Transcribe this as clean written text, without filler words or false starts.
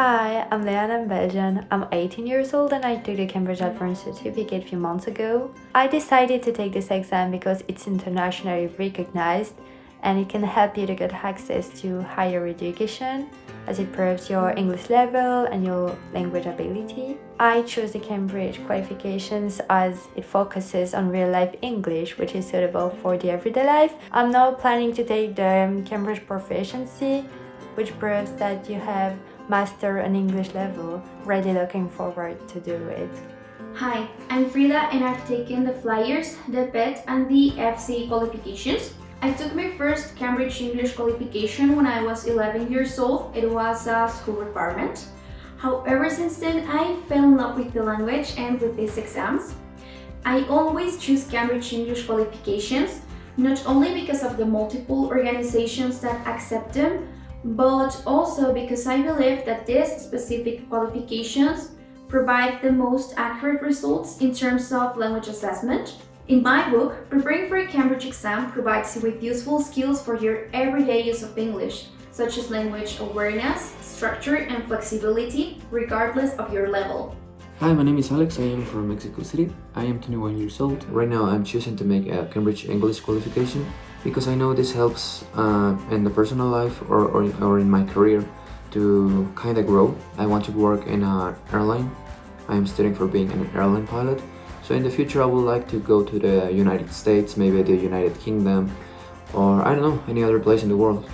Hi, I'm Leanna Belgian. I'm 18 years old and I took the Cambridge Advanced Certificate a few months ago. I decided to take this exam because it's internationally recognized and it can help you to get access to higher education as it proves your English level and your language ability. I chose the Cambridge qualifications as it focuses on real life English, which is suitable for the everyday life. I'm now planning to take the Cambridge Proficiency, which proves that you have mastered an English level. Really looking forward to do it. Hi, I'm Frida and I've taken the Flyers, the PET, and the FC qualifications. I took my first Cambridge English qualification when I was 11 years old. It was a school requirement. However, since then, I fell in love with the language and with these exams. I always choose Cambridge English qualifications, not only because of the multiple organizations that accept them, but also because I believe that these specific qualifications provide the most accurate results in terms of language assessment. In my book, preparing for a Cambridge exam provides you with useful skills for your everyday use of English, such as language awareness, structure, and flexibility, regardless of your level. Hi, my name is Alex. I am from Mexico City. I am 21 years old. Right now, I'm choosing to make a Cambridge English qualification because I know this helps in the personal life or in my career to kind of grow. I want to work in an airline. I am studying for being an airline pilot. So in the future, I would like to go to the United States, maybe the United Kingdom, or I don't know, any other place in the world.